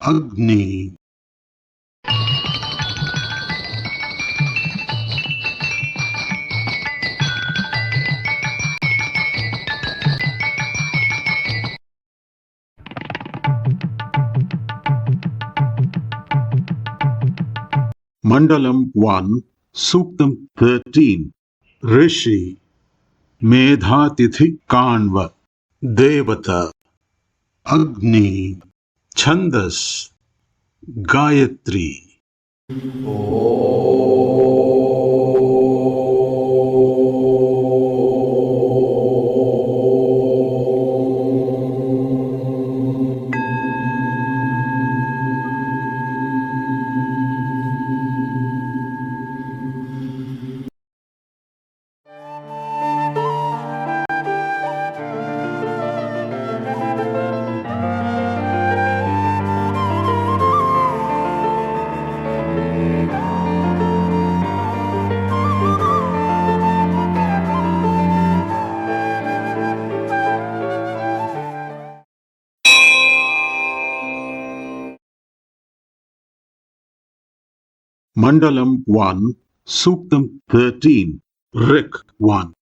Agni. Mandalam 1, Suktam 13. Rishi, Medhatithi Kanva, Devata, Agni, Chandas, Gayatri. Mandalam 1, Suktam 13, Rik 1.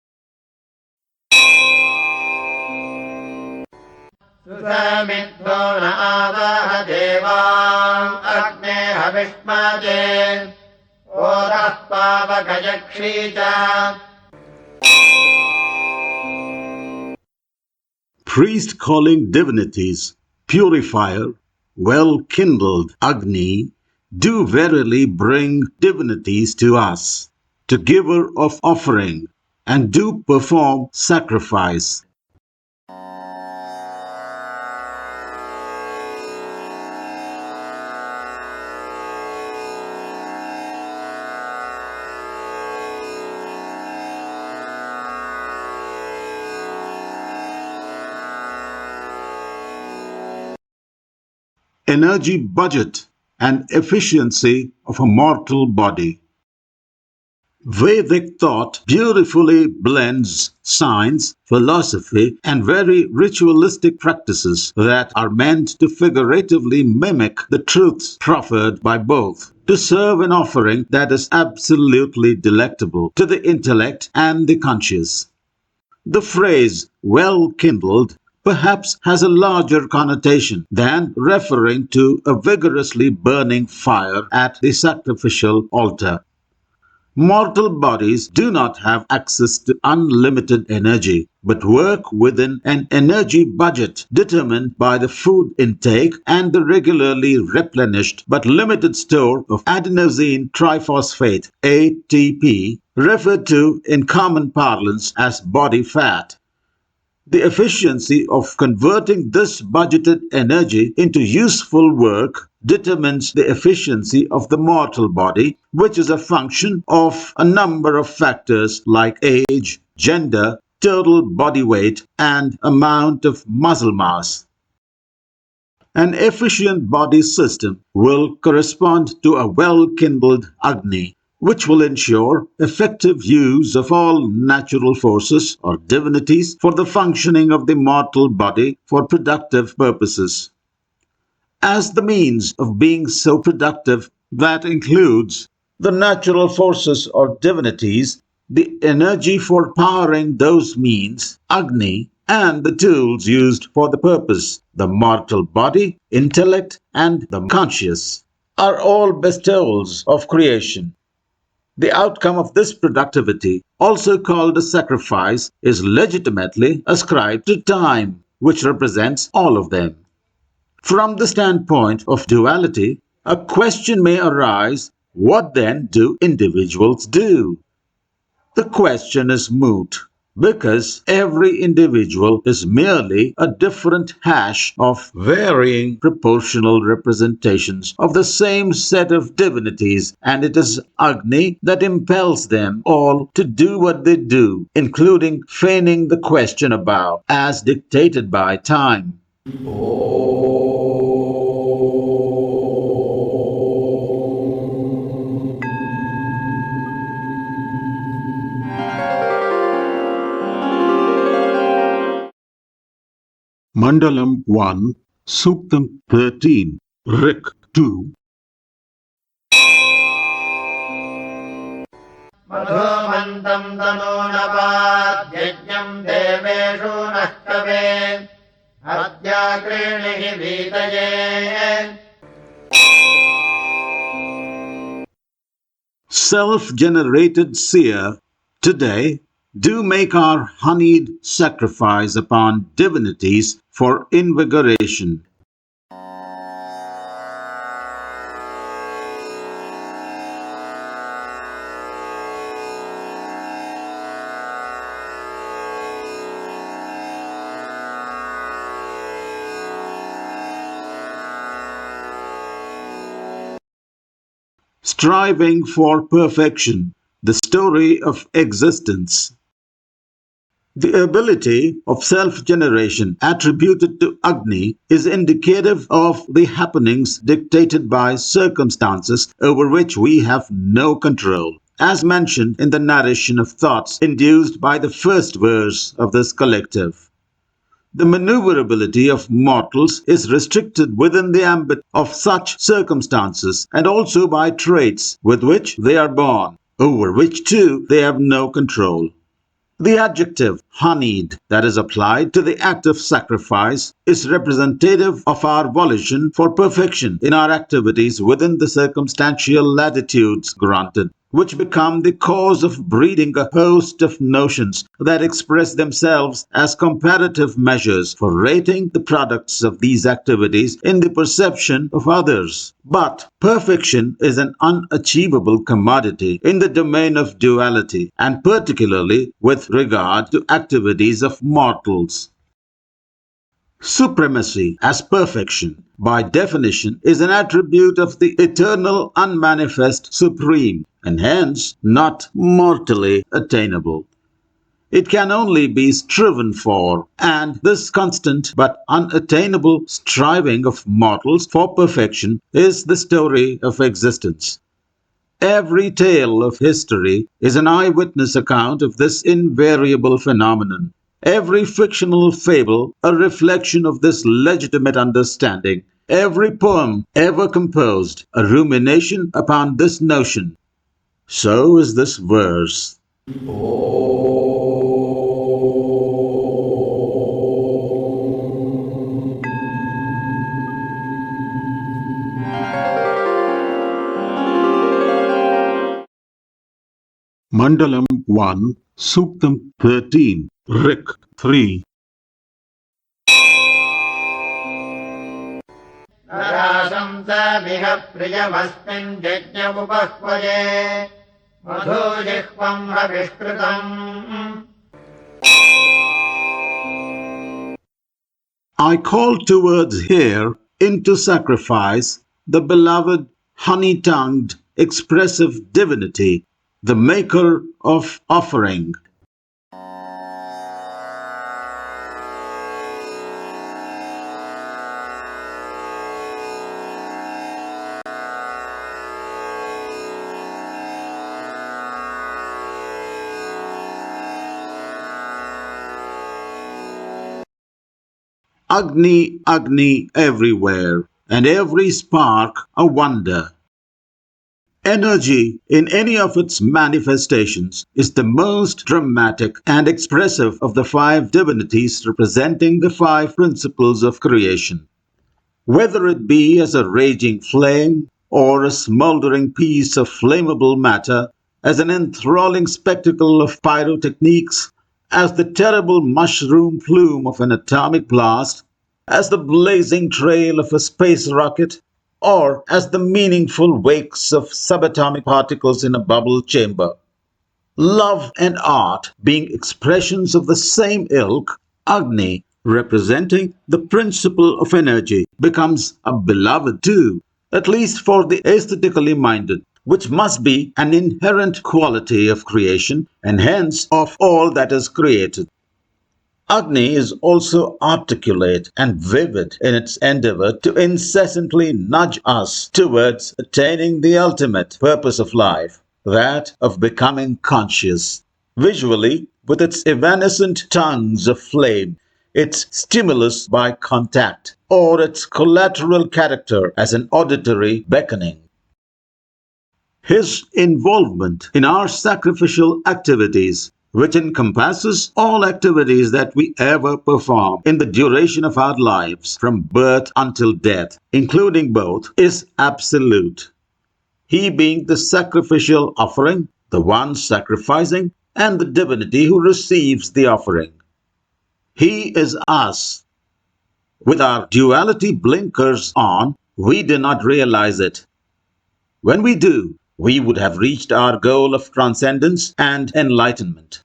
सुसमिद्धो न आवह देवाम् अग्ने हविष्मजे ओरः पावकयक्षी च. Priest calling divinities, purifier, well-kindled Agni, do verily bring divinities to us, to giver of offering, and do perform sacrifice. Energy budget and efficiency of a mortal body. Vedic thought beautifully blends science, philosophy, and very ritualistic practices that are meant to figuratively mimic the truths proffered by both, to serve an offering that is absolutely delectable to the intellect and the conscious. The phrase well kindled perhaps has a larger connotation than referring to a vigorously burning fire at the sacrificial altar. Mortal bodies do not have access to unlimited energy, but work within an energy budget determined by the food intake and the regularly replenished but limited store of adenosine triphosphate (ATP), referred to in common parlance as body fat. The efficiency of converting this budgeted energy into useful work determines the efficiency of the mortal body, which is a function of a number of factors like age, gender, total body weight, and amount of muscle mass. An efficient body system will correspond to a well-kindled Agni, which will ensure effective use of all natural forces or divinities for the functioning of the mortal body for productive purposes. As the means of being so productive, that includes the natural forces or divinities, the energy for powering those means, Agni, and the tools used for the purpose, the mortal body, intellect, and the conscious, are all bestowals of creation. The outcome of this productivity, also called a sacrifice, is legitimately ascribed to time, which represents all of them. From the standpoint of duality, a question may arise: what then do individuals do? The question is moot, because every individual is merely a different hash of varying proportional representations of the same set of divinities, and it is Agni that impels them all to do what they do, including feigning the question above, as dictated by time. Mandalam 1, Suktam 13, Rik 2. मधुमन्तम् तनूनपाद्यज्ञम् देवेषु नः कवे अद्याग्रीणिः वीतये Self-generated seer, today do make our honeyed sacrifice upon divinities for invigoration. Striving for perfection, the story of existence. The ability of self-generation attributed to Agni is indicative of the happenings dictated by circumstances over which we have no control, as mentioned in the narration of thoughts induced by the first verse of this collective. The maneuverability of mortals is restricted within the ambit of such circumstances and also by traits with which they are born, over which too they have no control. The adjective honeyed that is applied to the act of sacrifice is representative of our volition for perfection in our activities within the circumstantial latitudes granted, which become the cause of breeding a host of notions that express themselves as comparative measures for rating the products of these activities in the perception of others. But perfection is an unachievable commodity in the domain of duality, and particularly with regard to activities of mortals. Supremacy as perfection, by definition, is an attribute of the eternal unmanifest supreme, and hence not mortally attainable. It can only be striven for, and this constant but unattainable striving of mortals for perfection is the story of existence. Every tale of history is an eyewitness account of this invariable phenomenon. Every fictional fable a reflection of this legitimate understanding. Every poem ever composed a rumination upon this notion. So is this verse. Mandalam 1, Suktam 13, Rik 3. नराशंसमिह प्रियमस्मिन् यज्ञमुपह्वये मधुजिह्वम् हविष्कृतम् I call towards here into sacrifice the beloved honey-tongued expressive divinity, the maker of offering. Agni, Agni everywhere, and every spark a wonder. Energy, in any of its manifestations, is the most dramatic and expressive of the five divinities representing the five principles of creation. Whether it be as a raging flame, or a smoldering piece of flammable matter, as an enthralling spectacle of pyrotechniques, as the terrible mushroom plume of an atomic blast, as the blazing trail of a space rocket, or as the meaningful wakes of subatomic particles in a bubble chamber. Love and art being expressions of the same ilk, Agni, representing the principle of energy, becomes a beloved too, at least for the aesthetically minded, which must be an inherent quality of creation and hence of all that is created. Agni is also articulate and vivid in its endeavor to incessantly nudge us towards attaining the ultimate purpose of life, that of becoming conscious. Visually, with its evanescent tongues of flame, its stimulus by contact, or its collateral character as an auditory beckoning. His involvement in our sacrificial activities, which encompasses all activities that we ever perform in the duration of our lives from birth until death, including both, is absolute. He being the sacrificial offering, the one sacrificing, and the divinity who receives the offering. He is us. With our duality blinkers on, we do not realize it. When we do, we would have reached our goal of transcendence and enlightenment.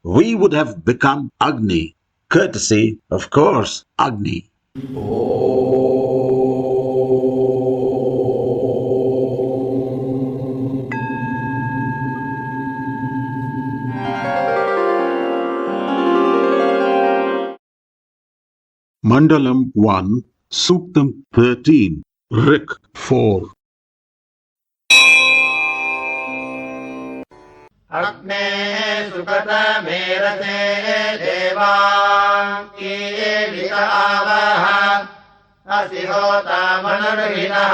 We would have become Agni, courtesy, of course, Agni. Mandalam 1, Suktam 13, Rik 4. अग्ने सुकतमेरते देवान् कीलित आवः असि होता मनुर्हिनः.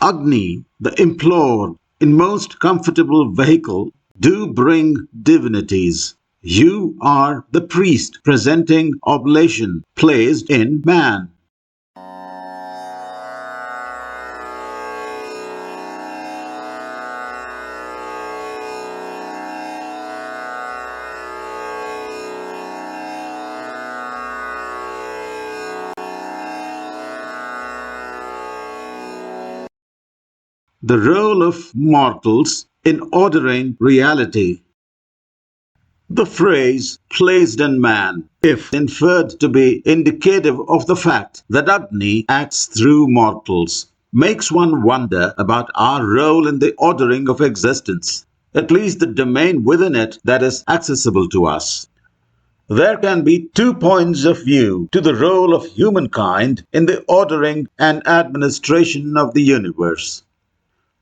Agni, the implored, in most comfortable vehicle, do bring divinities. You are the priest presenting oblation placed in man. The role of mortals in ordering reality. The phrase placed in man, if inferred to be indicative of the fact that Agni acts through mortals, makes one wonder about our role in the ordering of existence, at least the domain within it that is accessible to us. There can be two points of view to the role of humankind in the ordering and administration of the universe.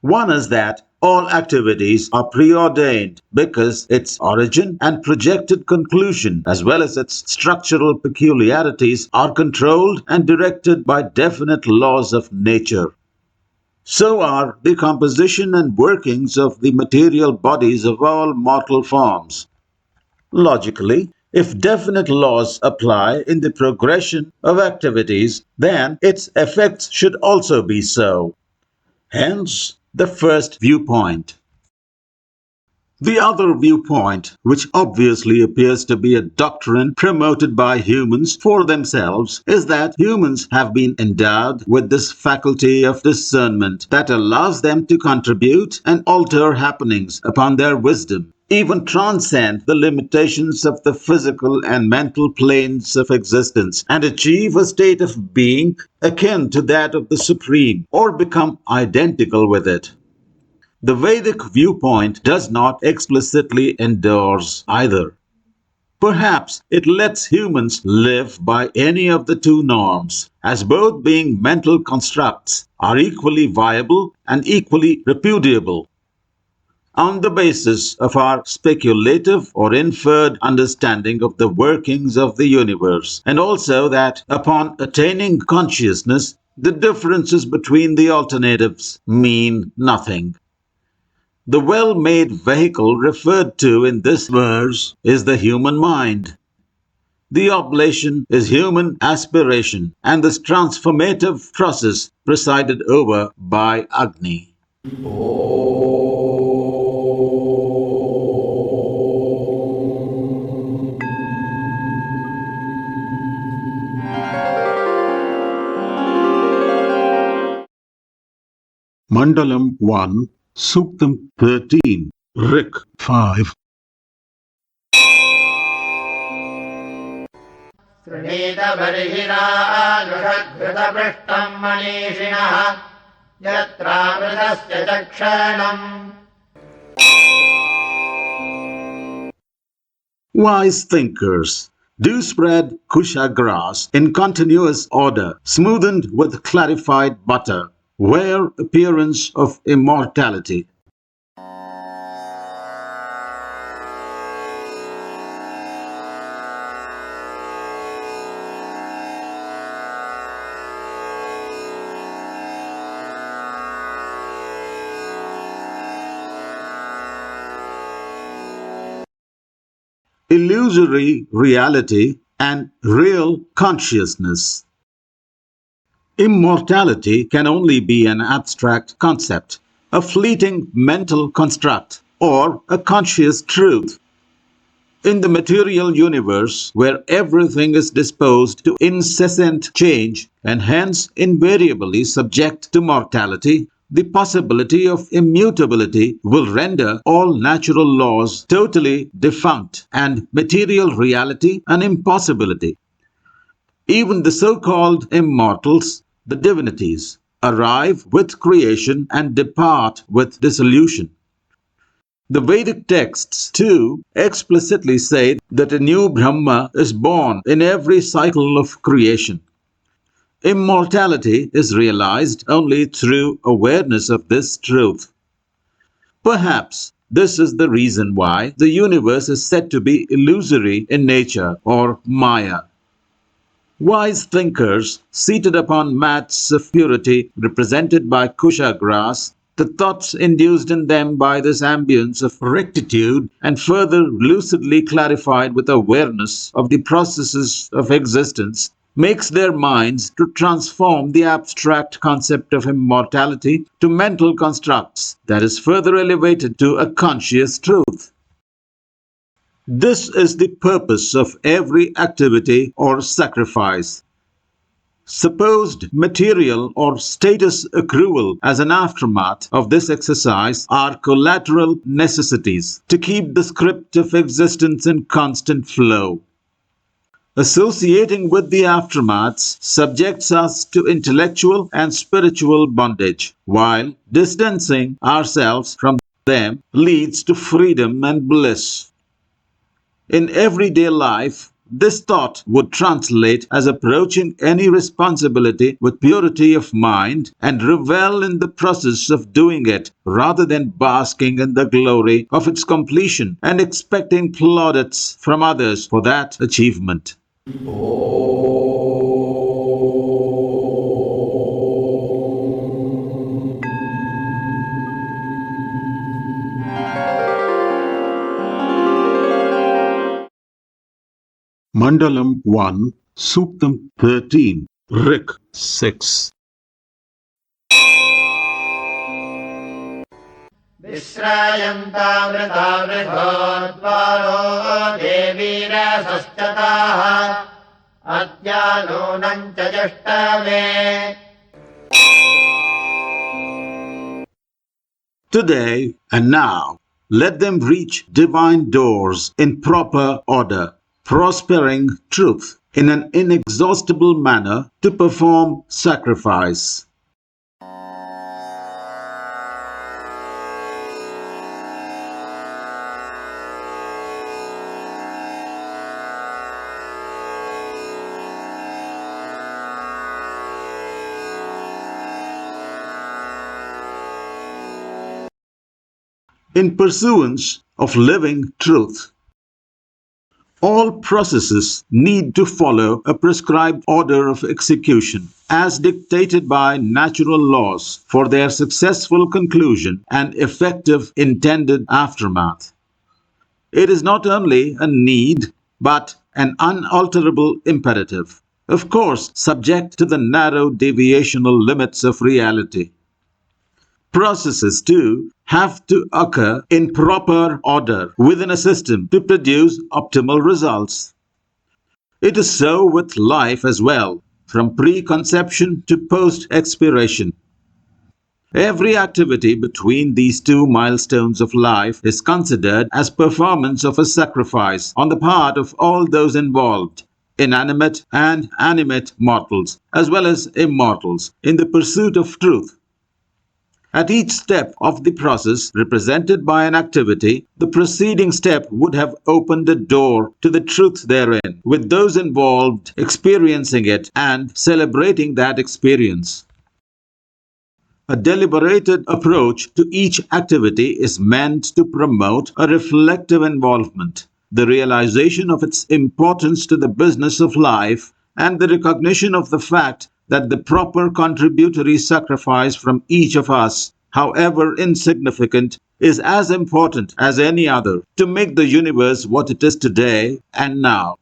One is that all activities are preordained because its origin and projected conclusion, as well as its structural peculiarities, are controlled and directed by definite laws of nature. So are the composition and workings of the material bodies of all mortal forms. Logically, if definite laws apply in the progression of activities, then its effects should also be so. Hence, the first viewpoint. The other viewpoint, which obviously appears to be a doctrine promoted by humans for themselves, is that humans have been endowed with this faculty of discernment that allows them to contribute and alter happenings upon their wisdom, even transcend the limitations of the physical and mental planes of existence, and achieve a state of being akin to that of the Supreme, or become identical with it. The Vedic viewpoint does not explicitly endorse either. Perhaps it lets humans live by any of the two norms, as both being mental constructs are equally viable and equally repudiable, on the basis of our speculative or inferred understanding of the workings of the universe, and also that upon attaining consciousness, the differences between the alternatives mean nothing. The well-made vehicle referred to in this verse is the human mind. The oblation is human aspiration and this transformative process presided over by Agni. Mandalam 1, Suktam 13, Rik 5. Srinita बर्हिरानुषघृतपृष्ठम् मनीषिणः यत्रामृतस्य चक्षणम्. Wise thinkers do spread kusha grass in continuous order, smoothened with clarified butter, wear appearance of immortality. illusory reality, and real consciousness. Immortality can only be an abstract concept, a fleeting mental construct, or a conscious truth. In the material universe, where everything is disposed to incessant change and hence invariably subject to mortality, the possibility of immutability will render all natural laws totally defunct and material reality an impossibility. Even the so-called immortals, the divinities, arrive with creation and depart with dissolution. The Vedic texts, too, explicitly say that a new Brahma is born in every cycle of creation. Immortality is realized only through awareness of this truth. Perhaps this is the reason why the universe is said to be illusory in nature or Maya. Wise thinkers, seated upon mats of purity represented by kusha grass, the thoughts induced in them by this ambience of rectitude and further lucidly clarified with awareness of the processes of existence, makes their minds to transform the abstract concept of immortality to mental constructs that is further elevated to a conscious truth. This is the purpose of every activity or sacrifice. Supposed material or status accrual as an aftermath of this exercise are collateral necessities to keep the script of existence in constant flow. Associating with the aftermaths subjects us to intellectual and spiritual bondage, while distancing ourselves from them leads to freedom and bliss. In everyday life, this thought would translate as approaching any responsibility with purity of mind and revel in the process of doing it rather than basking in the glory of its completion and expecting plaudits from others for that achievement. Mandalam 1, Suktam 13, Rik 6. विश्रायन्तामृतावृभोद्वारो देवीरसश्चताः अद्यानूनम् च जुष्टमे. Today and now, let them reach divine doors in proper order, prospering truth in an inexhaustible manner to perform sacrifice. In pursuance of living truth, all processes need to follow a prescribed order of execution as dictated by natural laws for their successful conclusion and effective intended aftermath. It is not only a need but an unalterable imperative, of course subject to the narrow deviational limits of reality. Processes, too, have to occur in proper order within a system to produce optimal results. It is so with life as well, from preconception to post-expiration. Every activity between these two milestones of life is considered as performance of a sacrifice on the part of all those involved, inanimate and animate mortals, as well as immortals, in the pursuit of truth. At each step of the process represented by an activity, the preceding step would have opened a door to the truth therein, with those involved experiencing it and celebrating that experience. A deliberated approach to each activity is meant to promote a reflective involvement, the realization of its importance to the business of life, and the recognition of the fact that the proper contributory sacrifice from each of us, however insignificant, is as important as any other to make the universe what it is today and now.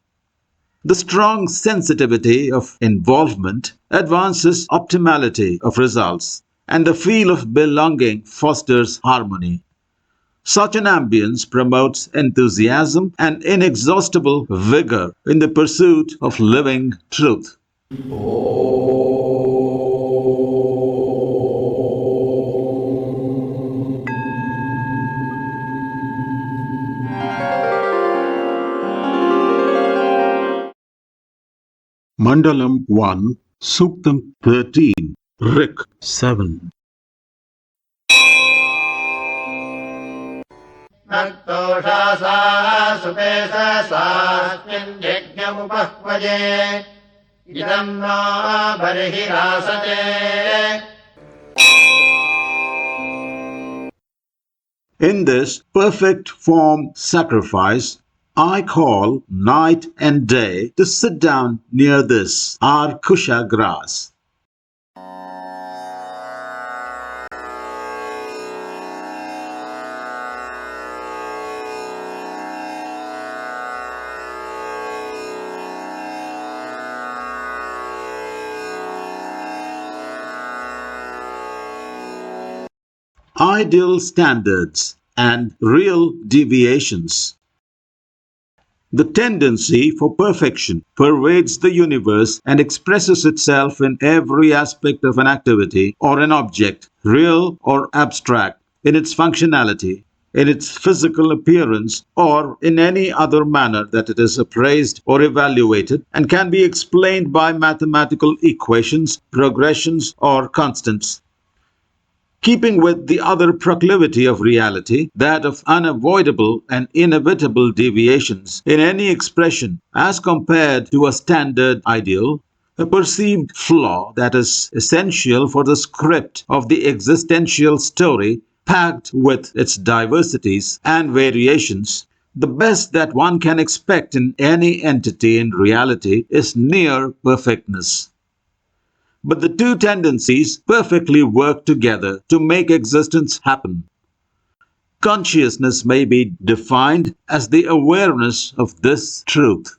The strong sensitivity of involvement advances optimality of results, and the feel of belonging fosters harmony. Such an ambience promotes enthusiasm and inexhaustible vigor in the pursuit of living truth. Mandalam 1, Suktam 13, Rik 7. नक्तोषासा सुपेशसास्मिन् यज्ञमुपह्वजे इदं no बर्हिरासते. In this perfect form sacrifice, I call night and day to sit down near this, our kusha grass. Ideal standards and real deviations. The tendency for perfection pervades the universe and expresses itself in every aspect of an activity or an object, real or abstract, in its functionality, in its physical appearance, or in any other manner that it is appraised or evaluated and can be explained by mathematical equations, progressions, or constants. Keeping with the other proclivity of reality, that of unavoidable and inevitable deviations in any expression as compared to a standard ideal, a perceived flaw that is essential for the script of the existential story packed with its diversities and variations, the best that one can expect in any entity in reality is near perfectness. But the two tendencies perfectly work together to make existence happen. Consciousness may be defined as the awareness of this truth.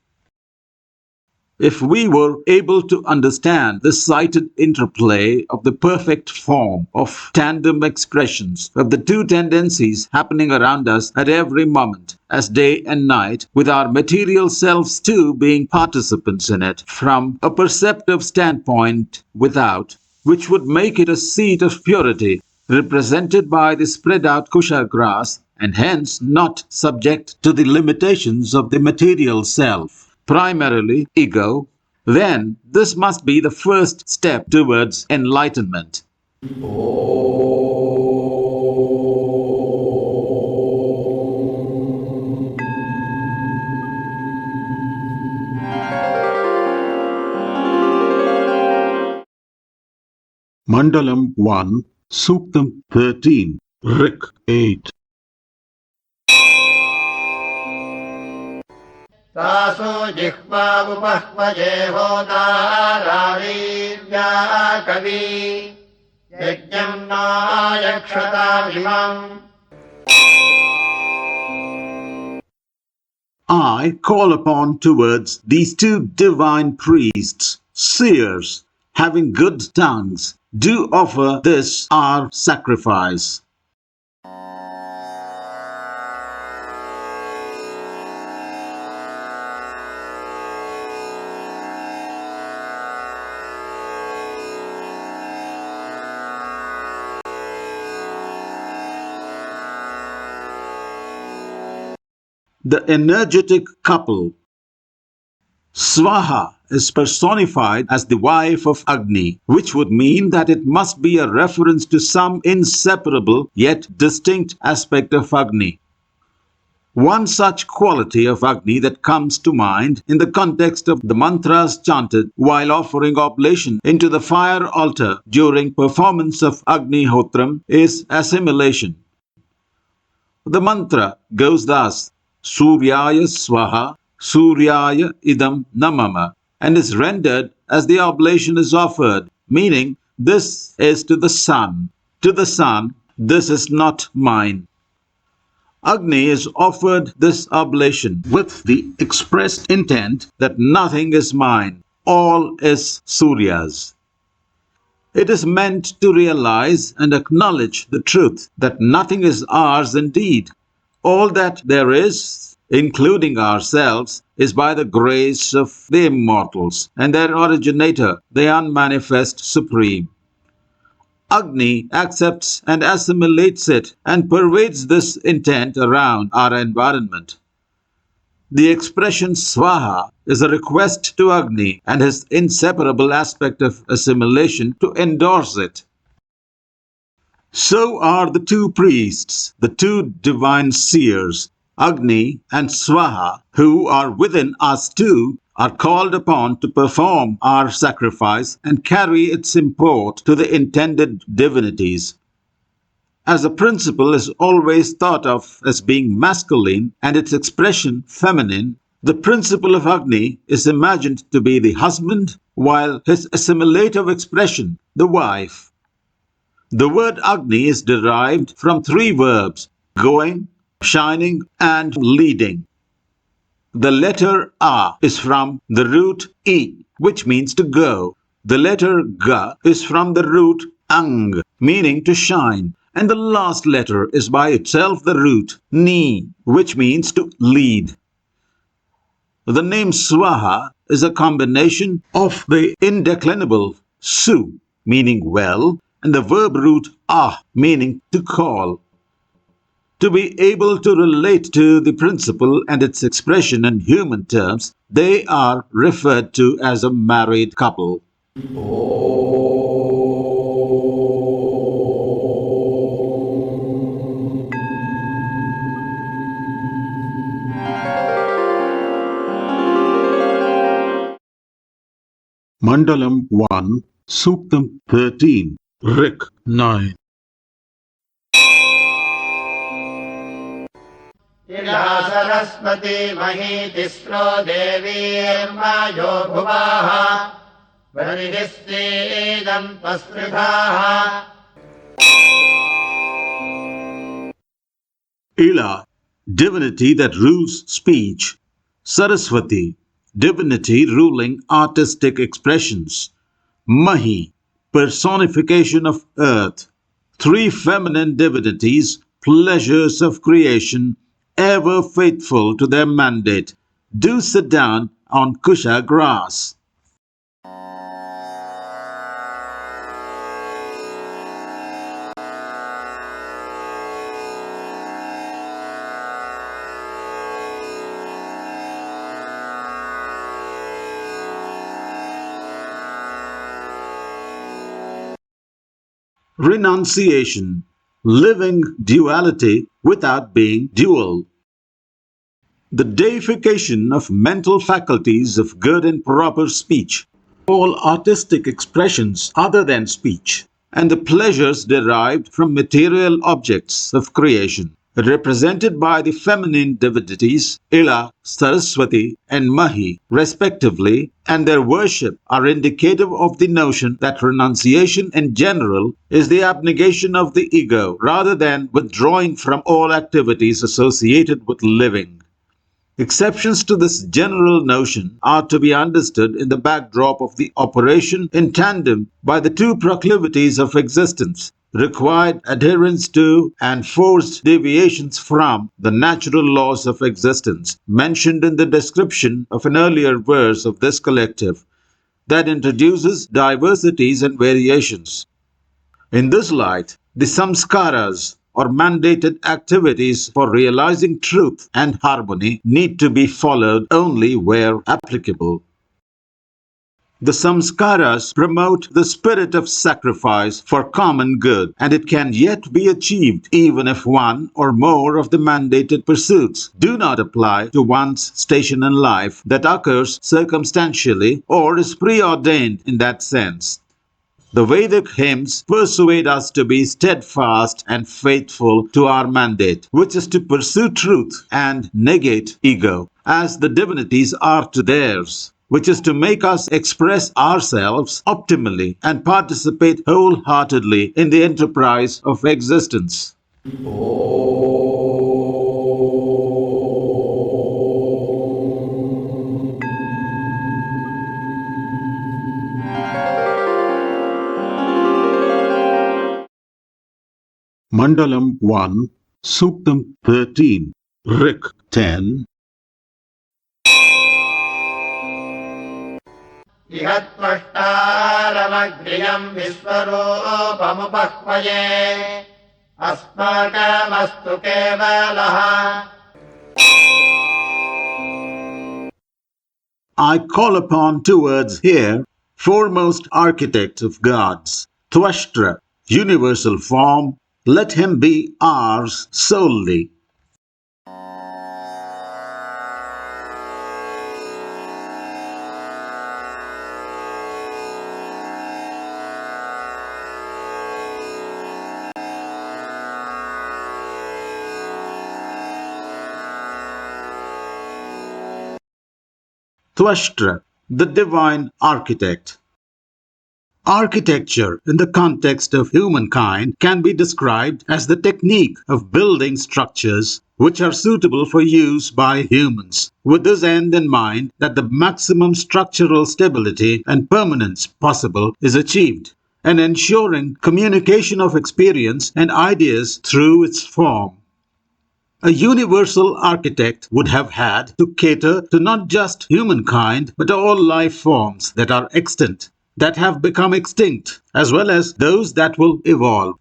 If we were able to understand the cited interplay of the perfect form of tandem expressions of the two tendencies happening around us at every moment, as day and night, with our material selves too being participants in it from a perceptive standpoint without, which would make it a seat of purity, represented by the spread out kusha grass, and hence not subject to the limitations of the material self, primarily ego, then this must be the first step towards enlightenment. Mandalam 1, Suktam 13, Rik 8. तासु जिह्वावुपह्वजे होतारावीर्या कवि यज्ञं no यक्षतामिमम्. I call upon towards these two divine priests, seers, having good tongues, do offer this our sacrifice. The energetic couple. Swaha is personified as the wife of Agni, which would mean that it must be a reference to some inseparable yet distinct aspect of Agni. One such quality of Agni that comes to mind in the context of the mantras chanted while offering oblation into the fire altar during performance of Agni Hotram is assimilation. The mantra goes thus: Suryaya Swaha, Suryaya Idam Namama, and is rendered as the oblation is offered, meaning this is to the sun. To the sun, this is not mine. Agni is offered this oblation with the expressed intent that nothing is mine, all is Surya's. It is meant to realize and acknowledge the truth that nothing is ours indeed. All that there is, including ourselves, is by the grace of the immortals and their originator, the unmanifest Supreme. Agni accepts and assimilates it and pervades this intent around our environment. The expression Swaha is a request to Agni and his inseparable aspect of assimilation to endorse it. So are the two priests, the two divine seers, Agni and Swaha, who are within us too, are called upon to perform our sacrifice and carry its import to the intended divinities. As the principle is always thought of as being masculine and its expression feminine, the principle of Agni is imagined to be the husband, while his assimilative expression, the wife. The word Agni is derived from three verbs: going, shining, and leading. The letter A is from the root E, which means to go. The letter Ga is from the root Ang, meaning to shine. And the last letter is by itself the root Ni, which means to lead. The name Swaha is a combination of the indeclinable Su, meaning well, and the verb root Ah, meaning to call. To be able to relate to the principle and its expression in human terms, they are referred to as a married couple. Mandalam 1, Suktam 13, Rik 9. इला सरस्वती मही तिस्रो देवीर्मायो भुवाः वरिहिस्तेदम् तस्पृथाः. Ila, divinity that rules speech. Saraswati, divinity ruling artistic expressions. Mahi, personification of earth. Three feminine divinities, pleasures of creation, ever faithful to their mandate. Do sit down on Kusha grass. Renunciation, living duality without being dual. The deification of mental faculties of good and proper speech, all artistic expressions other than speech, and the pleasures derived from material objects of creation, represented by the feminine divinities Ila, Saraswati, and Mahi, respectively, and their worship are indicative of the notion that renunciation in general is the abnegation of the ego rather than withdrawing from all activities associated with living. Exceptions to this general notion are to be understood in the backdrop of the operation in tandem by the two proclivities of existence, required adherence to and forced deviations from the natural laws of existence, mentioned in the description of an earlier verse of this collective, that introduces diversities and variations. In this light, the samskaras or mandated activities for realizing truth and harmony need to be followed only where applicable. The samskaras promote the spirit of sacrifice for common good, and it can yet be achieved even if one or more of the mandated pursuits do not apply to one's station in life that occurs circumstantially or is preordained in that sense. The Vedic hymns persuade us to be steadfast and faithful to our mandate, which is to pursue truth and negate ego, as the divinities are to theirs, which is to make us express ourselves optimally and participate wholeheartedly in the enterprise of existence. Mandalam 1, Suktam 13, Rik 10. इहत्वष्टारमग्र्यम् विश्वरूपमुपह्वये अस्माकमस्तु केवलः. I call upon two words here, foremost architect of gods, Twashtra, universal form, let him be ours solely. Twashtra, the divine architect. Architecture, in the context of humankind, can be described as the technique of building structures which are suitable for use by humans, with this end in mind that the maximum structural stability and permanence possible is achieved, and ensuring communication of experience and ideas through its form. A universal architect would have had to cater to not just humankind, but all life forms that are extant, that have become extinct, as well as those that will evolve.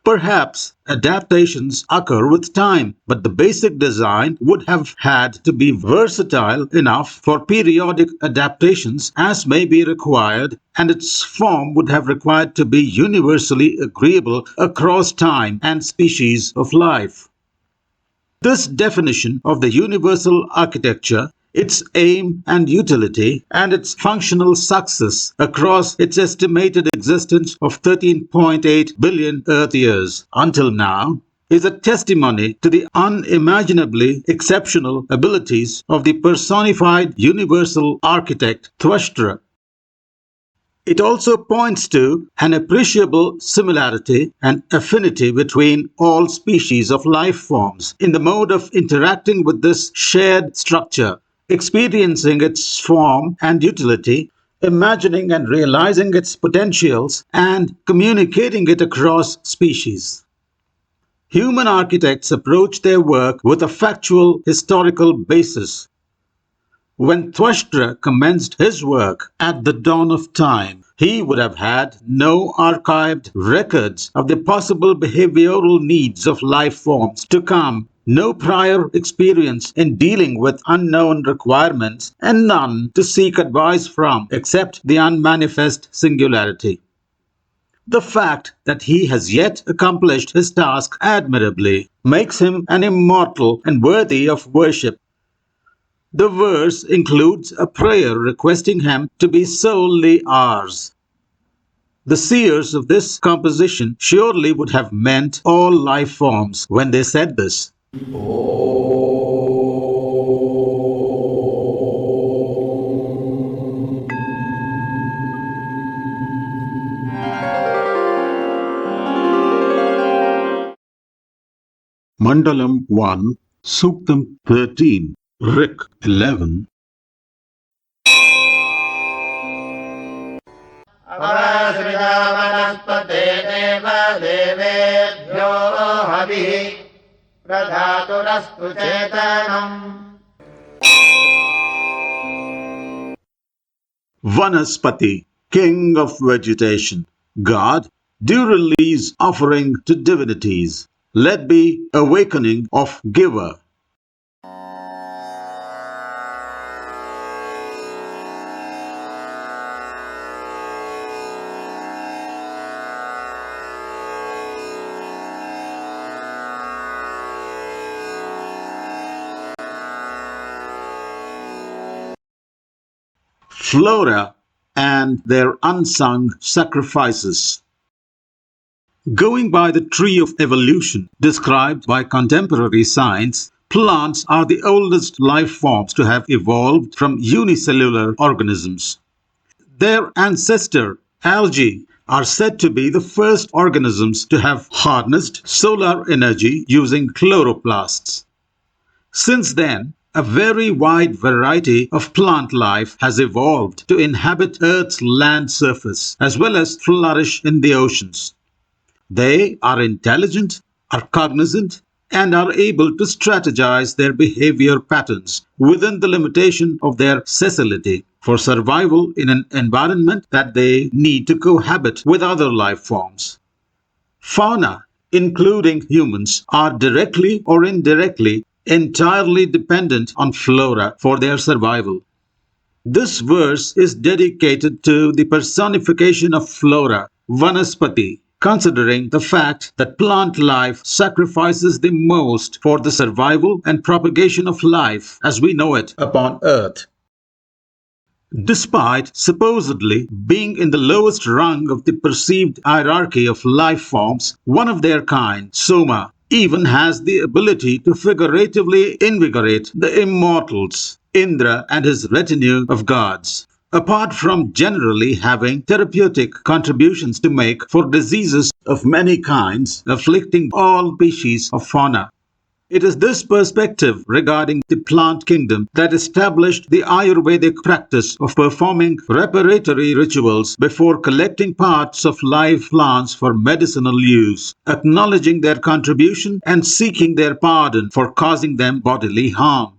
Perhaps adaptations occur with time, but the basic design would have had to be versatile enough for periodic adaptations as may be required, and its form would have required to be universally agreeable across time and species of life. This definition of the universal architecture, its aim and utility, and its functional success across its estimated existence of 13.8 billion Earth years until now, is a testimony to the unimaginably exceptional abilities of the personified universal architect Twashtra. It also points to an appreciable similarity and affinity between all species of life forms in the mode of interacting with this shared structure, experiencing its form and utility, imagining and realizing its potentials, and communicating it across species. Human architects approach their work with a factual historical basis. When Twashtra commenced his work at the dawn of time, he would have had no archived records of the possible behavioral needs of life forms to come, no prior experience in dealing with unknown requirements, and none to seek advice from except the unmanifest singularity. The fact that he has yet accomplished his task admirably makes him an immortal and worthy of worship. The verse includes a prayer requesting him to be solely ours. The seers of this composition surely would have meant all life forms when they said this. Mandalam 1, Suktam 13, Rik 11. अवसृजा वनस्पते Dev देवेभ्यो हविः प्रधातुरस्तु चेतनम्. Vanaspati, king of vegetation, God, do release offering to divinities. Let be awakening of giver. Flora and their unsung sacrifices. Going by the tree of evolution described by contemporary science, plants are the oldest life forms to have evolved from unicellular organisms. Their ancestor, algae, are said to be the first organisms to have harnessed solar energy using chloroplasts. Since then, a very wide variety of plant life has evolved to inhabit Earth's land surface as well as flourish in the oceans. They are intelligent, are cognizant, and are able to strategize their behavior patterns within the limitation of their sessility for survival in an environment that they need to cohabit with other life forms. Fauna, including humans, are directly or indirectly entirely dependent on flora for their survival. This verse is dedicated to the personification of flora, Vanaspati, considering the fact that plant life sacrifices the most for the survival and propagation of life as we know it upon earth. Despite supposedly being in the lowest rung of the perceived hierarchy of life forms, one of their kind, Soma, even has the ability to figuratively invigorate the immortals, Indra and his retinue of gods. Apart from generally having therapeutic contributions to make for diseases of many kinds afflicting all species of fauna. It is this perspective regarding the plant kingdom that established the Ayurvedic practice of performing reparatory rituals before collecting parts of live plants for medicinal use, acknowledging their contribution and seeking their pardon for causing them bodily harm.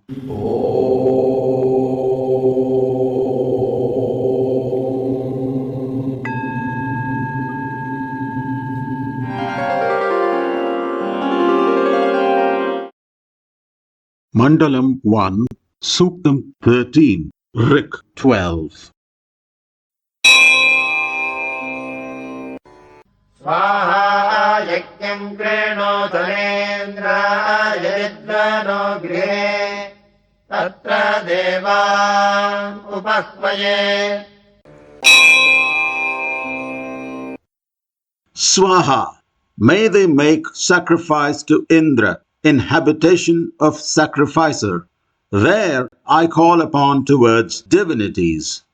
Mandalam 1, Suktam 13, Rik 12. स्वाहा यज्ञम् कृणोतनेन्द्राय विद्वानो गृहे तत्र देवान् उपह्वये Swaha, may they make sacrifice to Indra in habitation of sacrificer. There I call upon towards divinities.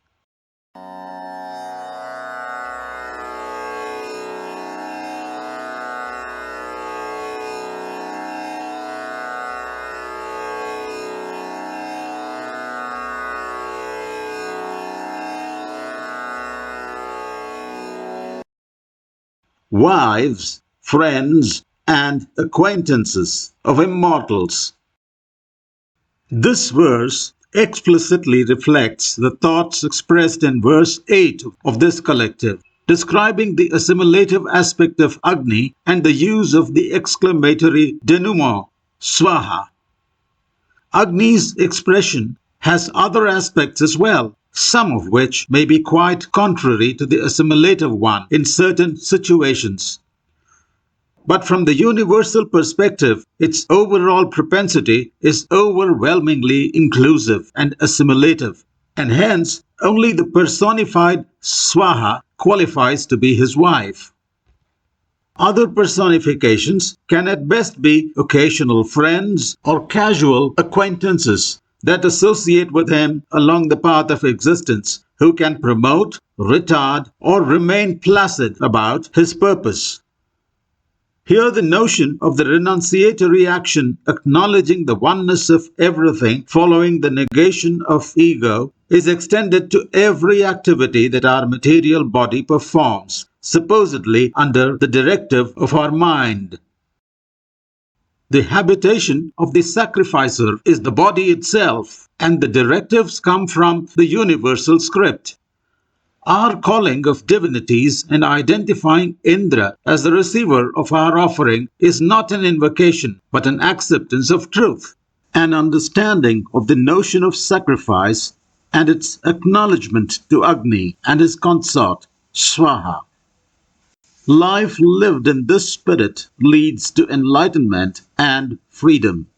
Wives, friends, and acquaintances of immortals. This verse explicitly reflects the thoughts expressed in verse 8 of this collective, describing the assimilative aspect of Agni and the use of the exclamatory denouement, Swaha. Agni's expression has other aspects as well, some of which may be quite contrary to the assimilative one in certain situations. But from the universal perspective, its overall propensity is overwhelmingly inclusive and assimilative, and hence only the personified Swaha qualifies to be his wife. Other personifications can at best be occasional friends or casual acquaintances that associate with him along the path of existence, who can promote, retard, or remain placid about his purpose. Here, the notion of the renunciatory action, acknowledging the oneness of everything following the negation of ego, is extended to every activity that our material body performs, supposedly under the directive of our mind. The habitation of the sacrificer is the body itself, and the directives come from the universal script. Our calling of divinities and identifying Indra as the receiver of our offering is not an invocation, but an acceptance of truth, an understanding of the notion of sacrifice and its acknowledgement to Agni and his consort, Swaha. Life lived in this spirit leads to enlightenment and freedom.